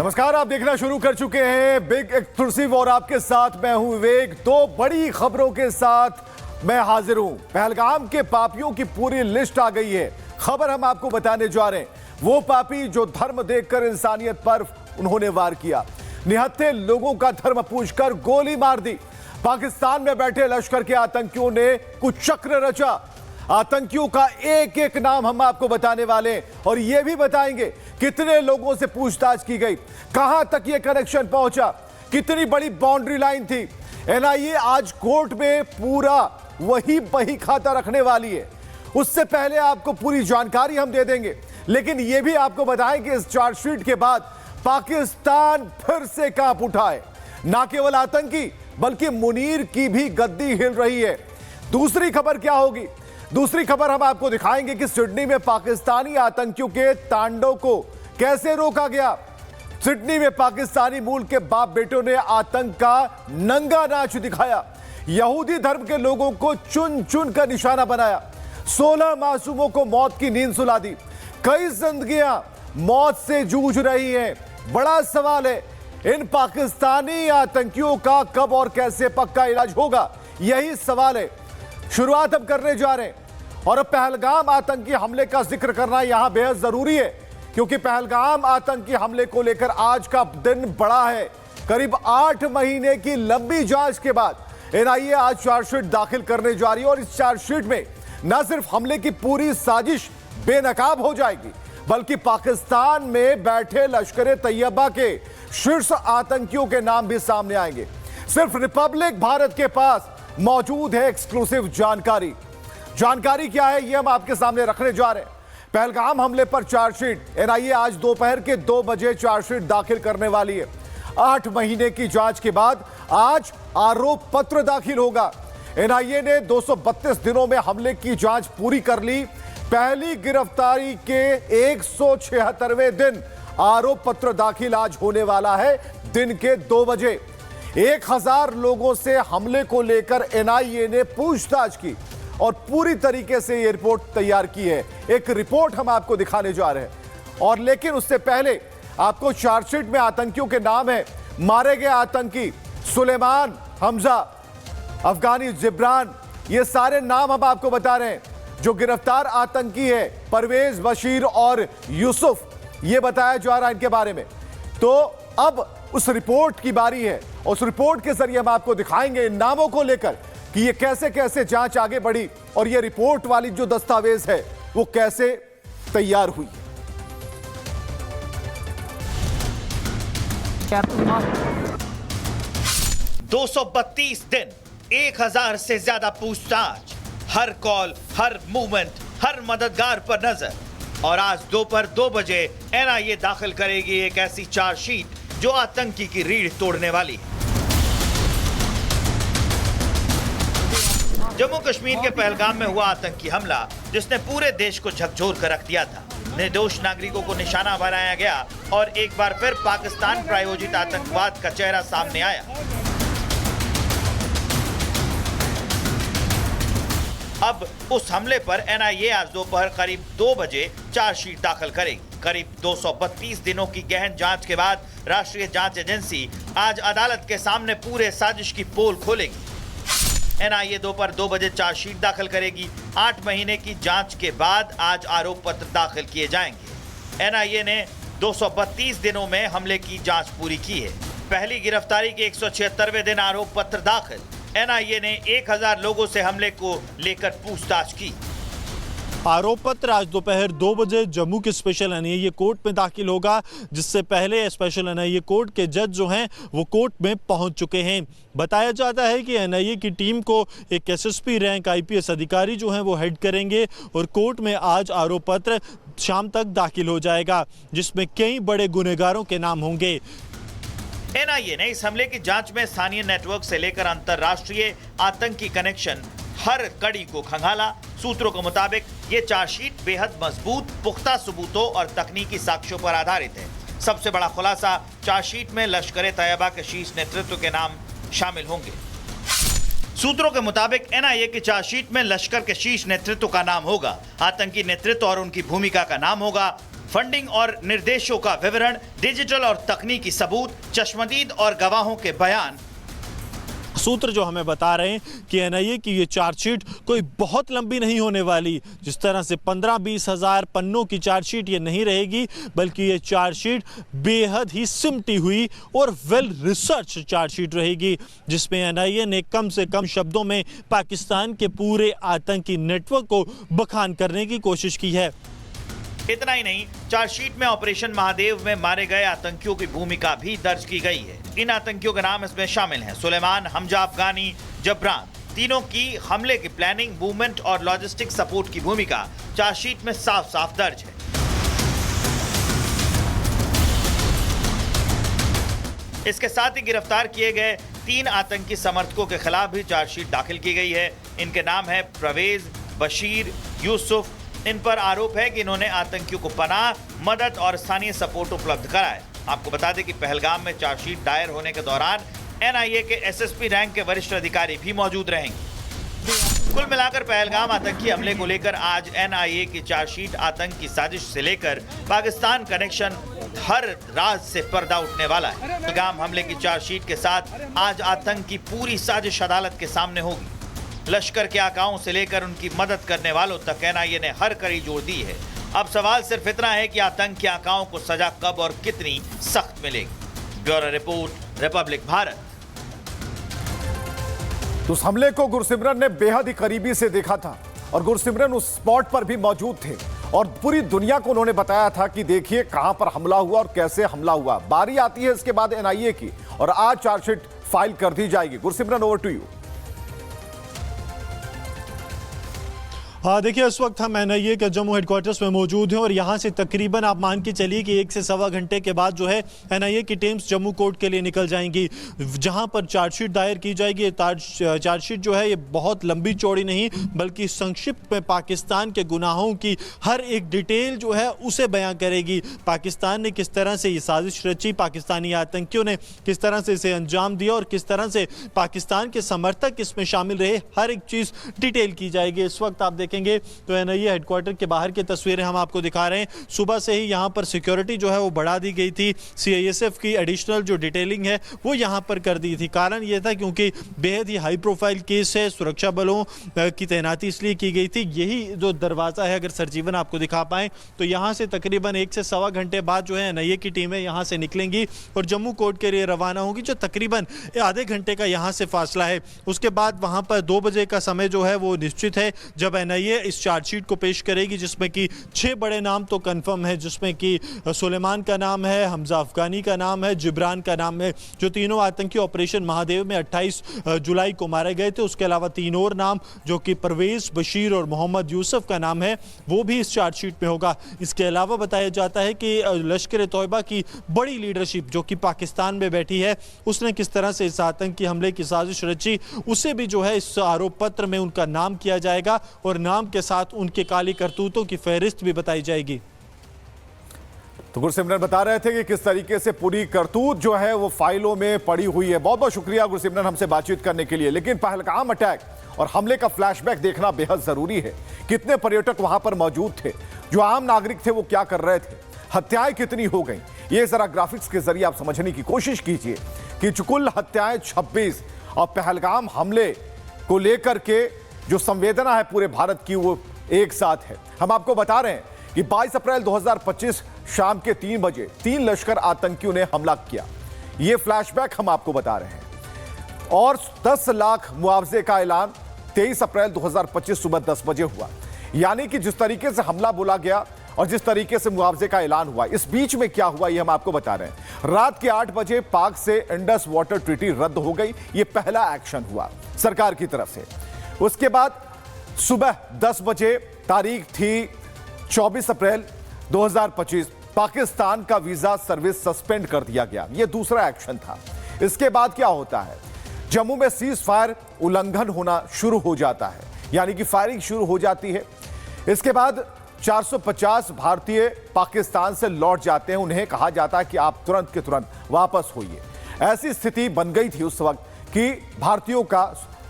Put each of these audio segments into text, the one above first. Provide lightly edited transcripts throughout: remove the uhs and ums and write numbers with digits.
नमस्कार, आप देखना शुरू कर चुके हैं बिग एक्सक्लूसिव और आपके साथ मैं हूं विवेक। दो बड़ी खबरों के साथ मैं हाजिर हूं। पहलगाम के पापियों की पूरी लिस्ट आ गई है। खबर हम आपको बताने जा रहे हैं, वो पापी जो धर्म देखकर इंसानियत पर उन्होंने वार किया, निहत्थे लोगों का धर्म पूछकर गोली मार दी। पाकिस्तान में बैठे लश्कर के आतंकियों ने कुछ चक्र रचा। आतंकियों का एक एक नाम हम आपको बताने वाले हैं और यह भी बताएंगे कितने लोगों से पूछताछ की गई, कहां तक यह कनेक्शन पहुंचा, कितनी बड़ी बाउंड्री लाइन थी। एनआईए आज कोर्ट में पूरा वही बही खाता रखने वाली है। उससे पहले आपको पूरी जानकारी हम दे देंगे, लेकिन यह भी आपको बताएं कि इस चार्जशीट के बाद पाकिस्तान फिर से कांप उठा है। ना केवल आतंकी बल्कि मुनीर की भी गद्दी हिल रही है। दूसरी खबर क्या होगी? दूसरी खबर हम आपको दिखाएंगे कि सिडनी में पाकिस्तानी आतंकियों के तांडव को कैसे रोका गया। सिडनी में पाकिस्तानी मूल के बाप बेटों ने आतंक का नंगा नाच दिखाया। यहूदी धर्म के लोगों को चुन चुन कर निशाना बनाया। 16 मासूमों को मौत की नींद सुला दी। कई जिंदगियां मौत से जूझ रही हैं। बड़ा सवाल है, इन पाकिस्तानी आतंकियों का कब और कैसे पक्का इलाज होगा? यही सवाल है। शुरुआत हम करने जा रहे हैं और अब पहलगाम आतंकी हमले का जिक्र करना यहां बेहद जरूरी है, क्योंकि पहलगाम आतंकी हमले को लेकर आज का दिन बड़ा है। करीब 8 महीने की लंबी जांच के बाद एनआईए आज चार्जशीट दाखिल करने जा रही है और इस चार्जशीट में न सिर्फ हमले की पूरी साजिश बेनकाब हो जाएगी, बल्कि पाकिस्तान में बैठे लश्कर तैयबा के शीर्ष आतंकियों के नाम भी सामने आएंगे। सिर्फ रिपब्लिक भारत के पास मौजूद है एक्सक्लूसिव जानकारी। जानकारी क्या है यह हम आपके सामने रखने जा रहे हैं। पहलगाम हमले पर चार्जशीट एनआईए आज दोपहर के 2 बजे चार्जशीट दाखिल करने वाली है। 8 महीने की जांच के बाद आज आरोप पत्र दाखिल होगा। एनआईए ने 232 दिनों में हमले की जांच पूरी कर ली। पहली गिरफ्तारी के 176वें दिन आरोप पत्र दाखिल आज होने वाला है दिन के 2 बजे। 1000 लोगों से हमले को लेकर एनआईए ने पूछताछ की और पूरी तरीके से यह रिपोर्ट तैयार की है। एक रिपोर्ट हम आपको दिखाने जा रहे हैं और लेकिन उससे पहले आपको चार्जशीट में आतंकियों के नाम है। मारे गए आतंकी सुलेमान, हमजा, अफगानी जिब्रान, ये सारे नाम हम आपको बता रहे हैं। जो गिरफ्तार आतंकी है परवेज, बशीर और यूसुफ, ये बताया जा रहा है इनके बारे में। तो अब उस रिपोर्ट की बारी है। उस रिपोर्ट के जरिए हम आपको दिखाएंगे इन नामों को लेकर कि ये कैसे कैसे जांच आगे बढ़ी और ये रिपोर्ट वाली जो दस्तावेज है वो कैसे तैयार हुई। 232 दिन, 1000 से ज्यादा पूछताछ, हर कॉल, हर मूवमेंट, हर मददगार पर नजर। और आज दोपहर 2 बजे एनआईए दाखिल करेगी एक ऐसी चार्जशीट जो आतंकी की रीढ़ तोड़ने वाली है। जम्मू कश्मीर के पहलगाम में हुआ आतंकी हमला, जिसने पूरे देश को झकझोर कर रख दिया था। निर्दोष नागरिकों को निशाना बनाया गया और एक बार फिर पाकिस्तान प्रायोजित आतंकवाद का चेहरा सामने आया। अब उस हमले पर एनआईए आज दोपहर करीब 2 बजे चार्जशीट दाखिल करेगी। करीब 232 दिनों की गहन जांच के बाद राष्ट्रीय जांच एजेंसी आज अदालत के सामने पूरे साजिश की पोल खोलेगी। एनआईए दोपहर 2 बजे चार्जशीट दाखिल करेगी। 8 महीने की जांच के बाद आज आरोप पत्र दाखिल किए जाएंगे। एनआईए ने 232 दिनों में हमले की जांच पूरी की है। पहली गिरफ्तारी के 176वें दिन आरोप पत्र दाखिल। एनआईए ने 1000 लोगों से हमले को लेकर पूछताछ की। आरोप पत्र आज दोपहर 2 बजे जम्मू के स्पेशल एनआईए कोर्ट में दाखिल होगा, जिससे पहले स्पेशल एनआईए कोर्ट के जज जो हैं वो कोर्ट में पहुंच चुके हैं। बताया जाता है कि एनआईए की टीम को एक एसएसपी रैंक आईपीएस अधिकारी जो हैं वो हेड करेंगे और कोर्ट में आज आरोप पत्र शाम तक दाखिल हो जाएगा, जिसमें कई बड़े गुनहगारों के नाम होंगे। एनआईए ने इस हमले की जांच में स्थानीय नेटवर्क से लेकर अंतर्राष्ट्रीय आतंकी कनेक्शन हर कड़ी को खंगाला। सूत्रों के मुताबिक ये चार्जशीट बेहद मजबूत, पुख्ता सबूतों और तकनीकी साक्ष्यों पर आधारित है। सबसे बड़ा खुलासा, चार्जशीट में लश्कर तैयबा के शीर्ष नेतृत्व के नाम शामिल होंगे। सूत्रों के मुताबिक एनआईए की चार्जशीट में लश्कर के शीर्ष नेतृत्व का नाम होगा, आतंकी नेतृत्व और उनकी भूमिका का नाम होगा। फंडिंग और निर्देशों का विवरण, डिजिटल और तकनीकी सबूत, चश्मदीद और गवाहों के बयान। सूत्र जो हमें बता रहे हैं कि एनआईए की ये चार्जशीट कोई बहुत लंबी नहीं होने वाली। जिस तरह से 15-20 हज़ार पन्नों की चार्जशीट ये नहीं रहेगी, बल्कि ये चार्जशीट बेहद ही सिमटी हुई और वेल रिसर्च चार्जशीट रहेगी, जिसमें एनआईए ने कम से कम शब्दों में पाकिस्तान के पूरे आतंकी नेटवर्क को बखान करने की कोशिश की है। इतना ही नहीं, चार्जशीट में ऑपरेशन महादेव में मारे गए आतंकियों की भूमिका भी दर्ज की गई है। इन आतंकियों के नाम इसमें शामिल हैं सुलेमान, हमजा अफगानी, जबरान। तीनों की हमले की प्लानिंग, मूवमेंट और लॉजिस्टिक सपोर्ट की भूमिका चार्जशीट में साफ साफ दर्ज है। इसके साथ ही गिरफ्तार किए गए 3 आतंकी समर्थकों के खिलाफ भी चार्जशीट दाखिल की गई है। इनके नाम है परवेज, बशीर, यूसुफ। इन पर आरोप है कि इन्होंने आतंकियों को पनाह, मदद और स्थानीय सपोर्ट उपलब्ध कराए। आपको बता दें कि पहलगाम में चार्जशीट दायर होने के दौरान एनआईए के एसएसपी रैंक के वरिष्ठ अधिकारी भी मौजूद रहेंगे। कुल मिलाकर पहलगाम आतंकी हमले को लेकर आज एनआईए की चार्जशीट आतंक की साजिश से लेकर पाकिस्तान कनेक्शन हर राज से पर्दा उठने वाला है। पहलगाम हमले की चार्जशीट के साथ आज आतंक की पूरी साजिश अदालत के सामने होगी। लश्कर के आकाओं से लेकर उनकी मदद करने वालों तक एनआईए ने हर कड़ी जोड़ दी है। अब सवाल सिर्फ इतना है कि आतंक के आकाओं को सजा कब और कितनी सख्त मिलेगी। Bureau report, Republic Bharat. तो उस हमले को गुरसिमरन ने बेहद ही करीबी से देखा था और गुरसिमरन उस स्पॉट पर भी मौजूद थे और पूरी दुनिया को उन्होंने बताया था कि देखिए कहां पर हमला हुआ और कैसे हमला हुआ। बारी आती है इसके बाद एनआईए की और आज चार्जशीट फाइल कर दी जाएगी। Gursimran, over to you. देखिए, इस वक्त हम एनआईए के जम्मू हेडक्वार्टर्स में मौजूद हैं और यहाँ से तकरीबन आप मान के चलिए कि 1 से सवा घंटे के बाद जो है एनआईए की टीम्स जम्मू कोर्ट के लिए निकल जाएंगी, जहाँ पर चार्जशीट दायर की जाएगी। चार्जशीट जो है ये बहुत लंबी चौड़ी नहीं बल्कि संक्षिप्त में पाकिस्तान के गुनाहों की हर एक डिटेल जो है उसे बयां करेगी। पाकिस्तान ने किस तरह से ये साजिश रची, पाकिस्तानी आतंकियों ने किस तरह से इसे अंजाम दिया और किस तरह से पाकिस्तान के समर्थक इसमें शामिल रहे, हर एक चीज़ डिटेल की जाएगी। इस वक्त आप तो एनआईए हेडक्वार्टर के बाहर की तस्वीरें हम आपको दिखा रहे हैं। सुबह से ही यहां पर सिक्योरिटी जो है वो बढ़ा दी गई थी। सीआईएसएफ की एडिशनल जो डिटेलिंग है वो यहां पर कर दी थी। कारण ये था क्योंकि बेहद ही हाई प्रोफाइल केस है, सुरक्षा बलों की तैनाती इसलिए की गई थी। यही जो दरवाज़ा है, अगर सरजीवन आपको दिखा पाएं तो यहाँ से तकरीबन 1 से सवा घंटे बाद जो है एनआईए की टीमें यहाँ से निकलेंगी और जम्मू कोर्ट के लिए रवाना होगी, जो तकरीबन आधे घंटे का यहाँ से फासला है। उसके बाद वहाँ पर 2 बजे का समय जो है वो निश्चित है जब एनआईए इस चार्जशीट को पेश करेगी, जिसमें कि 6 बड़े नाम तो कंफर्म है, जिसमें कि सुलेमान का नाम है, हमजा अफगानी का नाम है, जिब्रान का नाम है, जो तीनों आतंकी ऑपरेशन महादेव में 28 जुलाई को मारे गए थे। उसके अलावा 3 और नाम जो कि परवेज, बशीर और मोहम्मद यूसुफ का नाम है वो भी इस चार्जशीट में होगा। इसके अलावा बताया जाता है कि लश्कर तौयबा की बड़ी लीडरशिप जो कि पाकिस्तान में बैठी है, उसने किस तरह से इस आतंकी हमले की साजिश रची उसे भी जो है इस आरोप पत्र में उनका नाम किया जाएगा और नाम के साथ उनके काली करतूतों की फहरिस्त भी बताई जाएगी। तो गुरसिमरन बता रहे थे कि किस तरीके से पूरी करतूत जो है वो फाइलों में पड़ी हुई है। बहुत बहुत शुक्रिया गुरसिमरन हमसे बातचीत करने के लिए। लेकिन पहलगाम अटैक और हमले का फ्लैशबैक देखना बेहद जरूरी है। कितने पर्यटक वहां पर मौजूद थे, जो आम नागरिक थे वो क्या कर रहे थे, हत्याएं कितनी हो गई, ये जरा ग्राफिक्स के जरिए आप समझने की कोशिश कीजिए कि कुल हत्याएं 26 और पहलगाम हमले को लेकर के जो संवेदना है पूरे भारत की वो एक साथ है। हम आपको बता रहे हैं कि 22 अप्रैल 2025 शाम के 3 बजे 3 लश्कर आतंकियों ने हमला किया। ये फ्लैशबैक हम आपको बता रहे हैं। और 10 लाख मुआवजे का ऐलान 23 अप्रैल 2025 सुबह 10 बजे हुआ। यानी कि जिस तरीके से हमला बोला गया और जिस तरीके से मुआवजे का ऐलान हुआ, इस बीच में क्या हुआ ये हम आपको बता रहे हैं। रात के 8 बजे पाक से इंडस वाटर ट्रीटी रद्द हो गई। ये पहला एक्शन हुआ सरकार की तरफ से। उसके बाद सुबह 10 बजे, तारीख थी 24 अप्रैल 2025, पाकिस्तान का वीजा सर्विस सस्पेंड कर दिया गया। यह दूसरा एक्शन था। इसके बाद क्या होता है, जम्मू में सीज फायर उल्लंघन होना शुरू हो जाता है, यानी कि फायरिंग शुरू हो जाती है। इसके बाद 450 भारतीय पाकिस्तान से लौट जाते हैं। उन्हें कहा जाता है कि आप तुरंत के तुरंत वापस होइए। ऐसी स्थिति बन गई थी उस वक्त कि भारतीयों का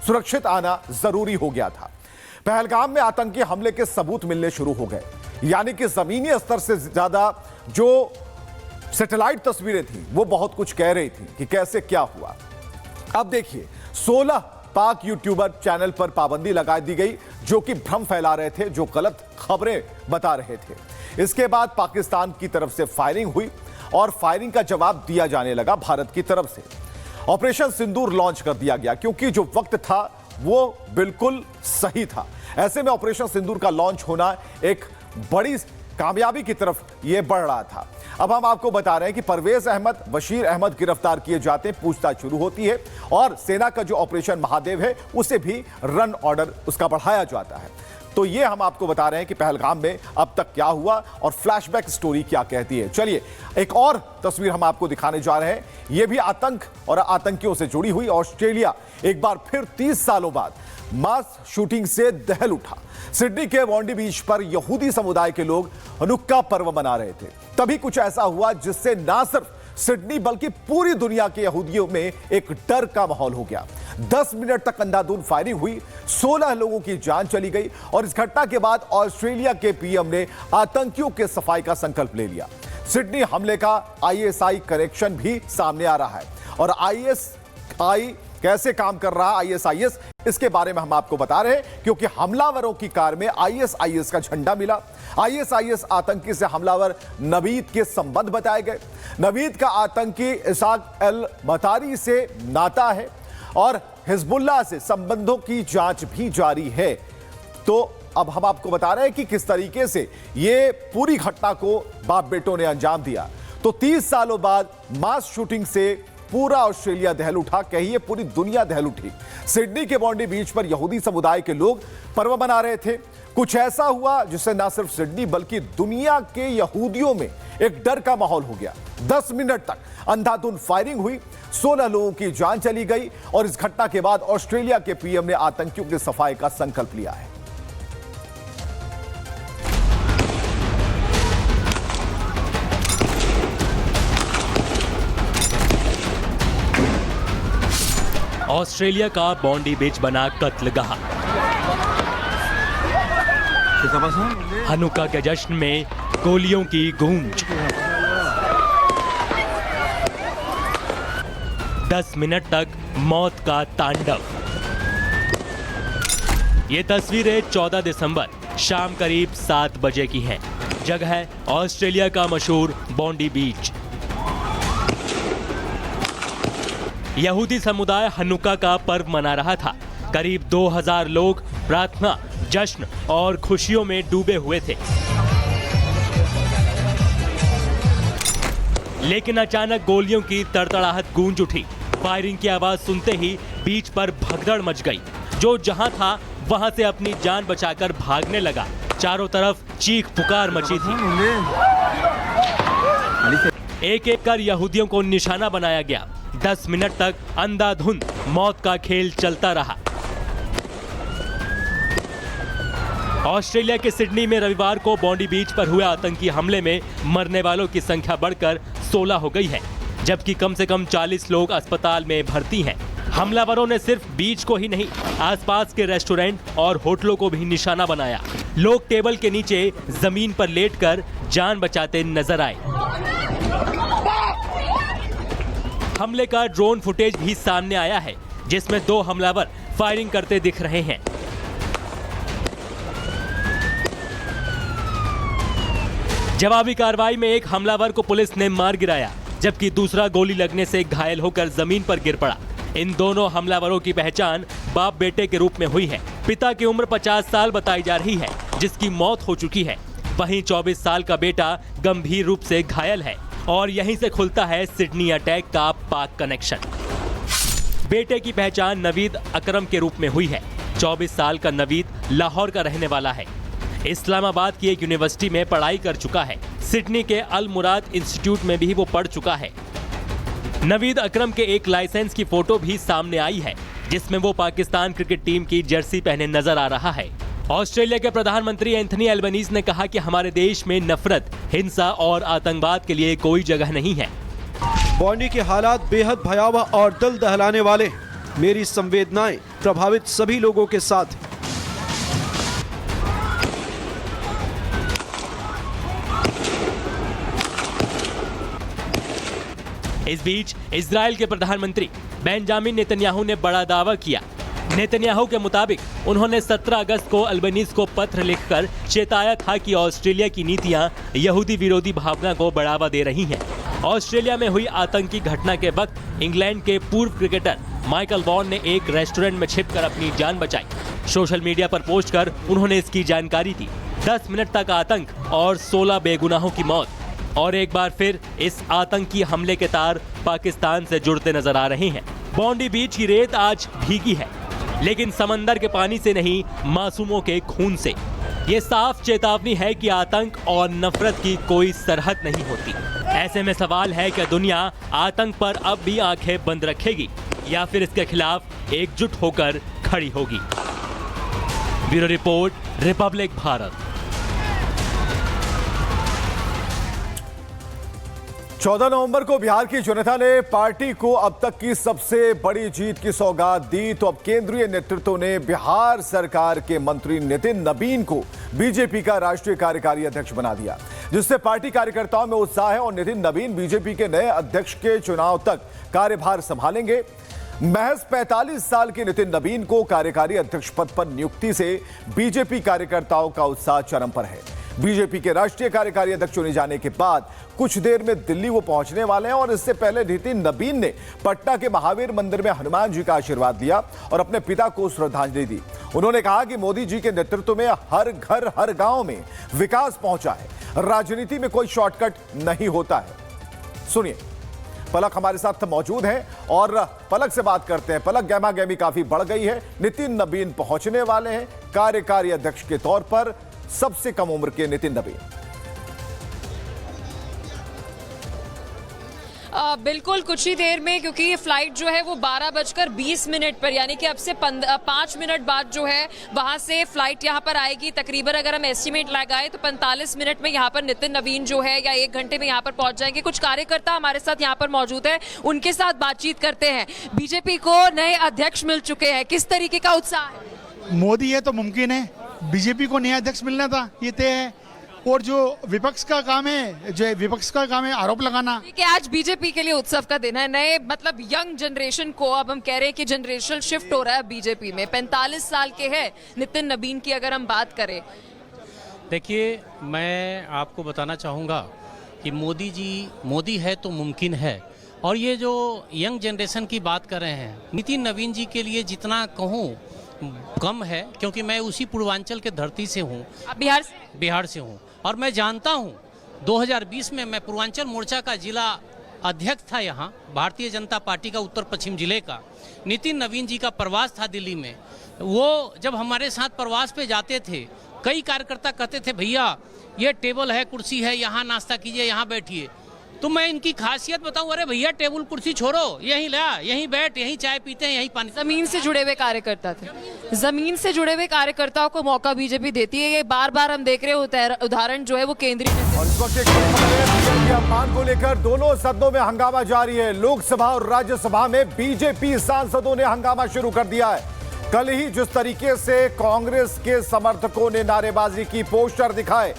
सुरक्षित आना जरूरी हो गया था। पहलगाम में आतंकी हमले के सबूत मिलने शुरू हो गए। यानी कि जमीनी स्तर से ज्यादा जो सैटेलाइट तस्वीरें थी वो बहुत कुछ कह रही थी कि कैसे क्या हुआ। अब देखिए 16 पाक यूट्यूबर चैनल पर पाबंदी लगा दी गई जो कि भ्रम फैला रहे थे, जो गलत खबरें बता रहे थे। इसके बाद पाकिस्तान की तरफ से फायरिंग हुई और फायरिंग का जवाब दिया जाने लगा भारत की तरफ से। ऑपरेशन सिंदूर लॉन्च कर दिया गया क्योंकि जो वक्त था वो बिल्कुल सही था। ऐसे में ऑपरेशन सिंदूर का लॉन्च होना एक बड़ी कामयाबी की तरफ यह बढ़ रहा था। अब हम आपको बता रहे हैं कि परवेज अहमद, बशीर अहमद गिरफ्तार किए जाते हैं, पूछताछ शुरू होती है और सेना का जो ऑपरेशन महादेव है उसे भी रन ऑर्डर उसका बढ़ाया जाता है। तो ये हम आपको बता रहे हैं कि पहलगाम में अब तक क्या हुआ और फ्लैशबैक स्टोरी क्या कहती है। चलिए एक और तस्वीर हम आपको दिखाने जा रहे हैं। यह भी आतंक और आतंकियों से जुड़ी हुई। ऑस्ट्रेलिया एक बार फिर 30 सालों बाद मास शूटिंग से दहल उठा। सिडनी के बॉन्डी बीच पर यहूदी समुदाय के लोग हनुक्का पर्व मना रहे थे। तभी कुछ ऐसा हुआ जिससे ना सिर्फ सिडनी बल्कि पूरी दुनिया के यहूदियों में एक डर का माहौल हो गया। 10 मिनट तक अंधाधुंध फायरिंग हुई, 16 लोगों की जान चली गई और इस घटना के बाद ऑस्ट्रेलिया के पीएम ने आतंकियों के सफाई का संकल्प ले लिया। सिडनी हमले का आईएसआई कनेक्शन भी सामने आ रहा है और आईएसआई कैसे काम कर रहा है, आईएसआईएस, इसके बारे में हम आपको बता रहे हैं क्योंकि हमलावरों की कार में आईएसआईएस का झंडा मिला। आईएसआईएस आतंकी से हमलावर नवीद के संबंध बताए गए। नवीद का आतंकी इसाक अल मतारी से नाता है और हिजबुल्लाह से संबंधों की जांच भी जारी है। तो अब हम आपको बता रहे हैं कि किस तरीके से ये पूरी घटना को बाप बेटों ने अंजाम दिया। तो 30 सालों बाद मास शूटिंग से पूरा ऑस्ट्रेलिया दहल उठा, कहिए पूरी दुनिया दहल उठी। सिडनी के बॉन्डी बीच पर यहूदी समुदाय के लोग पर्व मना रहे थे। कुछ ऐसा हुआ जिससे ना सिर्फ सिडनी बल्कि दुनिया के यहूदियों में एक डर का माहौल हो गया। 10 मिनट तक अंधाधुंध फायरिंग हुई, 16 लोगों की जान चली गई और इस घटना के बाद ऑस्ट्रेलिया के पीएम ने आतंकियों की सफाई का संकल्प लिया है। ऑस्ट्रेलिया का बॉन्डी बीच बना कत्लगाह। हनुक्का के जश्न में गोलियों की गूंज। 10 मिनट तक मौत का तांडव। ये तस्वीरें 14 दिसंबर शाम करीब 7 बजे की हैं। जगह ऑस्ट्रेलिया का मशहूर बॉन्डी बीच। यहूदी समुदाय हनुक्का का पर्व मना रहा था। करीब 2000 लोग प्रार्थना, जश्न और खुशियों में डूबे हुए थे। लेकिन अचानक गोलियों की तड़तड़ाहट गूंज उठी। फायरिंग की आवाज सुनते ही बीच पर भगदड़ मच गई। जो जहां था वहां से अपनी जान बचाकर भागने लगा। चारों तरफ चीख पुकार मची थी। एक एक कर यहूदियों को निशाना बनाया गया। 10 मिनट तक अंधाधुंध मौत का खेल चलता रहा। ऑस्ट्रेलिया के सिडनी में रविवार को बॉन्डी बीच पर हुए आतंकी हमले में मरने वालों की संख्या बढ़कर 16 हो गई है, जबकि कम से कम 40 लोग अस्पताल में भर्ती हैं। हमलावरों ने सिर्फ बीच को ही नहीं, आसपास के रेस्टोरेंट और होटलों को भी निशाना बनाया। लोग टेबल के नीचे जमीन पर लेटकर जान बचाते नजर आए। हमले का ड्रोन फुटेज भी सामने आया है, जिसमें 2 हमलावर फायरिंग करते दिख रहे हैं। जवाबी कार्रवाई में एक हमलावर को पुलिस ने मार गिराया, जबकि दूसरा गोली लगने से घायल होकर जमीन पर गिर पड़ा। इन दोनों हमलावरों की पहचान बाप बेटे के रूप में हुई है। पिता की उम्र 50 साल बताई जा रही है, जिसकी मौत हो चुकी है। वहीं 24 साल का बेटा गंभीर रूप से घायल है और यहीं से खुलता है सिडनी अटैक का पाक कनेक्शन। बेटे की पहचान नवीद अकरम के रूप में हुई है। 24 साल का नवीद लाहौर का रहने वाला है। इस्लामाबाद की एक यूनिवर्सिटी में पढ़ाई कर चुका है। सिडनी के अल मुराद इंस्टीट्यूट में भी वो पढ़ चुका है। नवीद अकरम के एक लाइसेंस की फोटो भी सामने आई है, जिसमें वो पाकिस्तान क्रिकेट टीम की जर्सी पहने नजर आ रहा है। ऑस्ट्रेलिया के प्रधानमंत्री एंथनी एल्बनीज़ ने कहा कि हमारे देश में नफरत, हिंसा और आतंकवाद के लिए कोई जगह नहीं है। बॉन्डी के हालात बेहद भयावह और दिल दहलाने वाले। मेरी संवेदनाएं प्रभावित सभी लोगों के साथ। इस बीच इजराइल के प्रधानमंत्री बेंजामिन नेतन्याहू ने बड़ा दावा किया। नेतन्याहू के मुताबिक उन्होंने 17 अगस्त को अल्बनीज को पत्र लिखकर चेताया था कि ऑस्ट्रेलिया की नीतियां यहूदी विरोधी भावना को बढ़ावा दे रही हैं। ऑस्ट्रेलिया में हुई आतंकी घटना के वक्त इंग्लैंड के पूर्व क्रिकेटर माइकल वॉन ने एक रेस्टोरेंट में छिपकर अपनी जान बचाई। सोशल मीडिया पर पोस्ट कर उन्होंने इसकी जानकारी दी। 10 मिनट तक आतंक और 16 बेगुनाहों की मौत। और एक बार फिर इस आतंकी हमले के तार पाकिस्तान से जुड़ते नजर आ रहे हैं। बॉन्डी बीच की रेत आज भीगी है, लेकिन समंदर के पानी से नहीं, मासूमों के खून से। ये साफ चेतावनी है कि आतंक और नफरत की कोई सरहद नहीं होती। ऐसे में सवाल है कि दुनिया आतंक पर अब भी आंखें बंद रखेगी या फिर इसके खिलाफ एकजुट होकर खड़ी होगी। Bureau report, Republic Bharat. 14 नवंबर को बिहार की जनता ने पार्टी को अब तक की सबसे बड़ी जीत की सौगात दी, तो अब केंद्रीय नेतृत्व ने बिहार सरकार के मंत्री नितिन नबीन को बीजेपी का राष्ट्रीय कार्यकारी अध्यक्ष बना दिया, जिससे पार्टी कार्यकर्ताओं में उत्साह है और नितिन नबीन बीजेपी के नए अध्यक्ष के चुनाव तक कार्यभार संभालेंगे। महज 45 साल के नितिन नबीन को कार्यकारी अध्यक्ष पद पर नियुक्ति से बीजेपी कार्यकर्ताओं का उत्साह चरम पर है। बीजेपी के राष्ट्रीय कार्यकारी अध्यक्ष चुने जाने के बाद कुछ देर में दिल्ली वो पहुंचने वाले हैं और इससे पहले नितिन नबीन ने पटना के महावीर मंदिर में हनुमान जी का आशीर्वाद लिया और अपने पिता को श्रद्धांजलि दी। उन्होंने कहा कि मोदी जी के नेतृत्व में हर घर हर गांव में विकास पहुंचा है। राजनीति में कोई शॉर्टकट नहीं होता है। सुनिए, पलक हमारे साथ मौजूद हैं और पलक से बात करते हैं। पलक, गहमा गहमी काफी बढ़ गई है। नितिन नबीन पहुंचने वाले हैं कार्यकारी अध्यक्ष के तौर पर, सबसे कम उम्र के नितिन नबीन। बिल्कुल कुछ ही देर में, क्योंकि ये फ्लाइट जो है वो 12:20 पर, यानी कि अब से 5 मिनट बाद जो है वहां से फ्लाइट यहाँ पर आएगी। तकरीबन अगर हम एस्टिमेट लगाए तो 45 मिनट में यहाँ पर नितिन नबीन जो है या 1 घंटे में यहाँ पर पहुंच जाएंगे। कुछ कार्यकर्ता हमारे साथ यहाँ पर मौजूद है, उनके साथ बातचीत करते हैं। बीजेपी को नए अध्यक्ष मिल चुके हैं, किस तरीके का उत्साह है? मोदी है तो मुमकिन है, बीजेपी को नया अध्यक्ष मिलना था, ये तय है। और जो विपक्ष का काम है आरोप लगाना। कि आज बीजेपी के लिए उत्सव का दिन है। नए मतलब यंग जनरेशन को अब हम कह रहे हैं कि जनरेशन शिफ्ट हो रहा है बीजेपी में। 45 साल के हैं नितिन नबीन की अगर हम बात करें। देखिए, मैं आपको बताना चाहूँगा कि मोदी है तो मुमकिन है। और ये जो यंग जनरेशन की बात कर रहे हैं, नितिन नबीन जी के लिए जितना कहूँ कम है, क्योंकि मैं उसी पूर्वांचल के धरती से हूँ। बिहार से हूँ और मैं जानता हूँ 2020 में मैं पूर्वांचल मोर्चा का जिला अध्यक्ष था यहाँ, भारतीय जनता पार्टी का उत्तर पश्चिम जिले का। नितिन नबीन जी का प्रवास था दिल्ली में। वो जब हमारे साथ प्रवास पे जाते थे, कई कार्यकर्ता कहते थे भैया ये टेबल है, कुर्सी है, यहाँ नाश्ता कीजिए, यहाँ बैठिए। तो मैं इनकी खासियत बताऊं, अरे भैया टेबल कुर्सी छोड़ो, यहीं ला, यहीं बैठ, यहीं चाय पीते हैं, यहीं पानी। जमीन से जुड़े हुए कार्यकर्ता थे। जमीन से जुड़े हुए कार्यकर्ताओं को मौका बीजेपी देती है। ये बार बार हम देख रहे होते हैं, उदाहरण जो है वो केंद्रीय और इस वक्त एक बड़ी खबर है, पीएम के अपमान को लेकर दोनों सदनों में हंगामा जारी है। लोकसभा और राज्यसभा में बीजेपी सांसदों ने हंगामा शुरू कर दिया है। कल ही जिस तरीके से कांग्रेस के समर्थकों ने नारेबाजी की, पोस्टर दिखाए,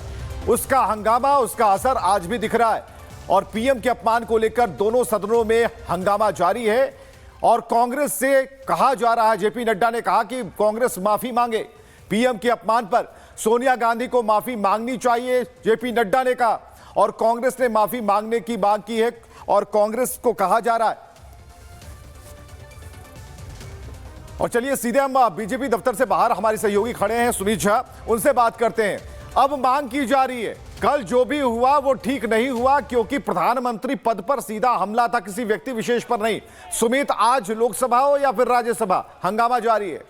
उसका हंगामा, उसका असर आज भी दिख रहा है। और पीएम के अपमान को लेकर दोनों सदनों में हंगामा जारी है और कांग्रेस से कहा जा रहा है, जेपी नड्डा ने कहा कि कांग्रेस माफी मांगे पीएम के अपमान पर। सोनिया गांधी को माफी मांगनी चाहिए, जेपी नड्डा ने कहा, और कांग्रेस ने माफी मांगने की मांग की है और कांग्रेस को कहा जा रहा है। और चलिए सीधे हम बीजेपी दफ्तर से बाहर हमारे सहयोगी खड़े हैं सुनीत झा, उनसे बात करते हैं। अब मांग की जा रही है, कल जो भी हुआ वो ठीक नहीं हुआ, क्योंकि प्रधानमंत्री पद पर सीधा हमला था, किसी व्यक्ति विशेष पर नहीं। सुमित, आज लोकसभा हो या फिर राज्यसभा, हंगामा जारी है।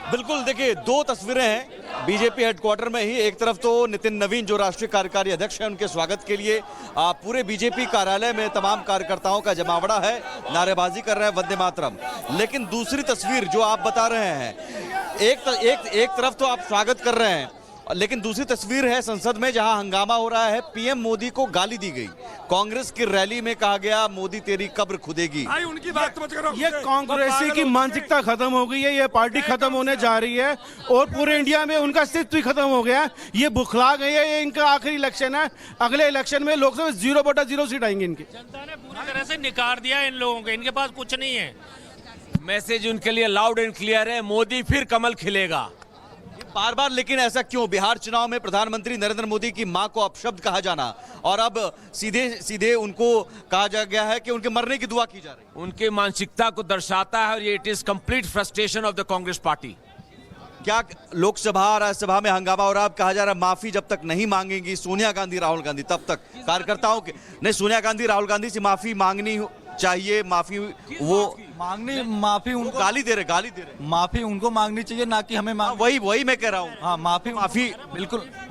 बिल्कुल, देखिए दो तस्वीरें हैं बीजेपी हेडक्वार्टर में ही। एक तरफ तो नितिन नवीन जो राष्ट्रीय कार्यकारी अध्यक्ष हैं, उनके स्वागत के लिए पूरे बीजेपी कार्यालय में तमाम कार्यकर्ताओं का जमावड़ा है, नारेबाजी कर रहे हैं, वंदे मातरम। लेकिन दूसरी तस्वीर जो आप बता रहे हैं, एक तरफ तो आप स्वागत कर रहे हैं लेकिन दूसरी तस्वीर है संसद में जहां हंगामा हो रहा है। पीएम मोदी को गाली दी गई। कांग्रेस की रैली में कहा गया मोदी तेरी कब्र खुदेगी। भाई उनकी बात मत करो। ये कांग्रेसी की मानसिकता खत्म हो गई है। ये पार्टी खत्म होने जा रही है और पूरे इंडिया में उनका अस्तित्व ही खत्म हो गया। ये बुखला गए हैं। ये इनका आखिरी इलेक्शन है। अगले इलेक्शन में लोकसभा 0/0 सीट आएंगे इनकी। जनता ने पूरी तरह से निकाल दिया इन लोगों को। इनके पास कुछ नहीं है। मैसेज उनके लिए लाउड एंड क्लियर है, मोदी फिर कमल खिलेगा। बार बार लेकिन ऐसा क्यों? बिहार चुनाव में प्रधानमंत्री नरेंद्र मोदी की मां को अपशब्द कहा जाना और अब सीधे सीधे उनको कहा जा गया है कि उनके मरने की दुआ की जा रही है। उनके मानसिकता को दर्शाता है और ये it is complete frustration of the Congress party. क्या लोकसभा राज्यसभा में हंगामा हो रहा है? अब कहा जा रहा है माफी जब तक नहीं मांगेंगी सोनिया गांधी राहुल गांधी तब तक कार्यकर्ताओं के नहीं, सोनिया गांधी राहुल गांधी से माफी मांगनी चाहिए। माफी वो माफी उनको गाली दे रहे माफी उनको मांगनी चाहिए, ना कि हमें वही मैं कह रहा हूँ। हाँ, माफी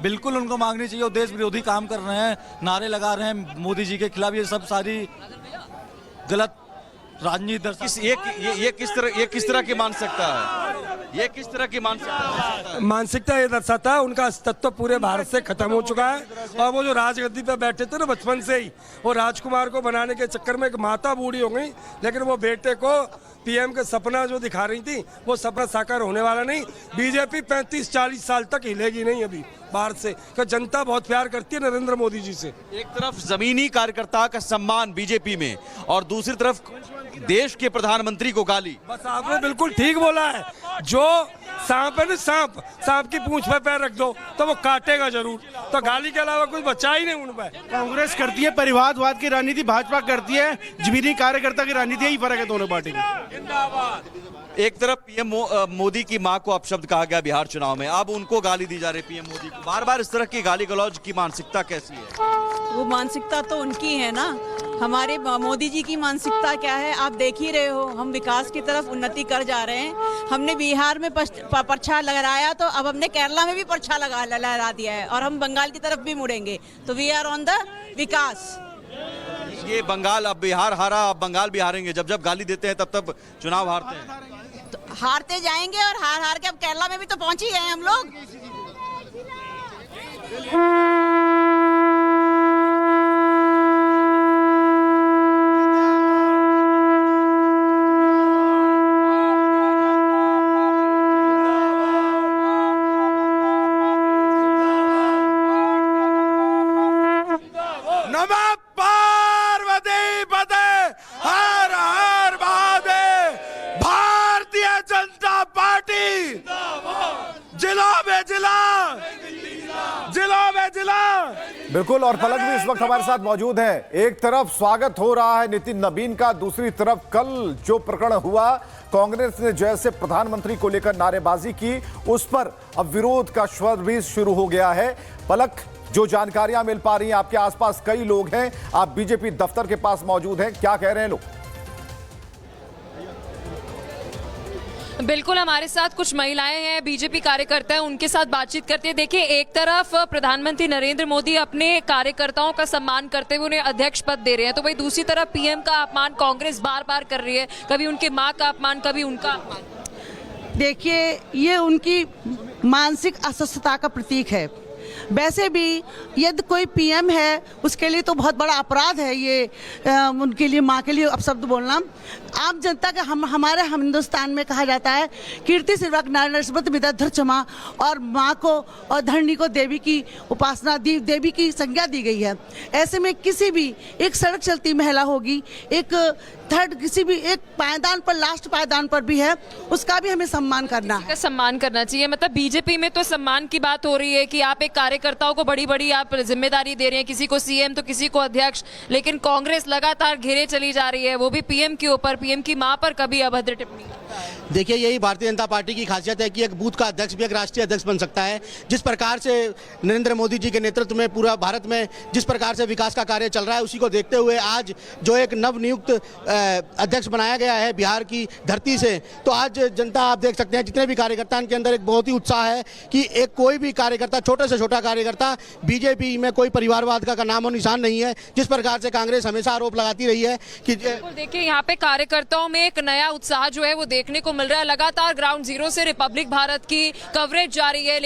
बिल्कुल उनको मांगनी चाहिए। वो देश विरोधी काम कर रहे हैं, नारे लगा रहे हैं मोदी जी के खिलाफ। ये सब सारी गलत राजनीति ये किस तरह की मानसिकता है? ये किस तरह की मानसिकता ये दर्शाता है उनका अस्तित्व पूरे भारत से खत्म हो चुका है। और वो जो राजगद्दी पे बैठे थे ना बचपन से ही, वो राजकुमार को बनाने के चक्कर में एक माता बूढ़ी हो गई, लेकिन वो बेटे को पीएम का सपना जो दिखा रही थी वो सपना साकार होने वाला नहीं। बीजेपी 35-40 साल तक हिलेगी नहीं अभी भारत से, क्योंकि जनता बहुत प्यार करती है नरेंद्र मोदी जी से। एक तरफ जमीनी कार्यकर्ता का सम्मान बीजेपी में और दूसरी तरफ देश के प्रधानमंत्री को गाली। बस आपने बिल्कुल ठीक बोला है। जो सांप है ना, सांप की पूंछ पे पैर रख दो तो वो काटेगा जरूर। तो गाली के अलावा कुछ बचा ही नहीं उन पर। कांग्रेस करती है परिवारवाद की राजनीति, भाजपा करती है जमीनी कार्यकर्ता की राजनीति। यही फर्क है दोनों पार्टी में। एक तरफ पीएम मोदी की मां को अपशब्द कहा गया बिहार चुनाव में, अब उनको गाली दी जा रही पीएम मोदी को। बार बार इस तरह की गाली गलौज की मानसिकता कैसी है? वो मानसिकता तो उनकी है ना, हमारे मोदी जी की मानसिकता क्या है आप देख ही रहे हो। हम विकास की तरफ उन्नति कर जा रहे हैं। हमने बिहार में पर्चा लहराया तो अब हमने केरला में भी पर्चा लहरा दिया है और हम बंगाल की तरफ भी मुड़ेंगे। तो वी आर ऑन द विकास। ये बंगाल अब बिहार हारा, अब बंगाल भी हारेंगे। जब जब गाली देते हैं तब तब चुनाव हारते हैं। तो हारते जाएंगे और हार के अब केरला में भी तो पहुंच ही गए हम लोग। नमः पार्वती पते हर हर महादेव। भारतीय जनता पार्टी जिलों में जिला। बिल्कुल, और पलक भी इस वक्त हमारे साथ मौजूद है। एक तरफ स्वागत हो रहा है नितिन नवीन का, दूसरी तरफ कल जो प्रकरण हुआ, कांग्रेस ने जैसे प्रधानमंत्री को लेकर नारेबाजी की, उस पर अब विरोध का स्वर भी शुरू हो गया है। पलक, जो जानकारियां मिल पा रही हैं, आपके आसपास कई लोग हैं, आप बीजेपी दफ्तर के पास मौजूद हैं, क्या कह रहे हैं लोग? बिल्कुल, हमारे साथ कुछ महिलाएं हैं, बीजेपी कार्यकर्ता हैं, उनके साथ बातचीत करते हैं। देखिए, एक तरफ प्रधानमंत्री नरेंद्र मोदी अपने कार्यकर्ताओं का सम्मान करते हुए उन्हें अध्यक्ष पद दे रहे हैं, तो वही दूसरी तरफ पीएम का अपमान कांग्रेस बार बार कर रही है। कभी उनके मां का अपमान, कभी उनका अपमान। देखिए, ये उनकी मानसिक अस्वस्थता का प्रतीक है। वैसे भी यदि कोई पीएम है उसके लिए तो बहुत बड़ा अपराध है ये, उनके लिए माँ के लिए अपशब्द बोलना। आम जनता का हमारे हिंदुस्तान में कहा जाता है कीर्ति सिर्वक नारस्वत विद्याधर क्षमा, और माँ को और धरणी को देवी की उपासना देवी की संज्ञा दी गई है। ऐसे में किसी भी एक सड़क चलती महिला होगी, एक थर्ड किसी भी एक पायदान पर, लास्ट पायदान पर भी है, उसका भी हमें सम्मान करना है। सम्मान करना चाहिए। मतलब बीजेपी में तो सम्मान की बात हो रही है कि आप एक कार्यकर्ताओं को बड़ी बड़ी आप जिम्मेदारी दे रहे हैं, किसी को सीएम तो किसी को अध्यक्ष, लेकिन कांग्रेस लगातार घेरे चली जा रही है, वो भी पीएम के ऊपर, पीएम की मां पर कभी अभद्र टिप्पणी। देखिए, यही भारतीय जनता पार्टी की खासियत है कि एक बूथ का अध्यक्ष भी एक राष्ट्रीय अध्यक्ष बन सकता है। जिस प्रकार से नरेंद्र मोदी जी के नेतृत्व में पूरा भारत में जिस प्रकार से विकास का कार्य चल रहा है, उसी को देखते हुए आज जो एक नवनियुक्त अध्यक्ष बनाया गया है बिहार की धरती से, तो आज जनता आप देख सकते हैं जितने भी कार्यकर्ताओं के अंदर एक बहुत ही उत्साह है कि एक कोई भी कार्यकर्ता, छोटे से छोटा कार्यकर्ता, बीजेपी में कोई परिवारवाद का नामो निशान नहीं है, जिस प्रकार से कांग्रेस हमेशा आरोप लगाती रही है कि देखिए, यहाँ पे कार्यकर्ताओं में एक नया उत्साह जो है वो देखने को मिल रहा है। लगातार ग्राउंड जीरो से रिपब्लिक भारत की कवरेज जारी है।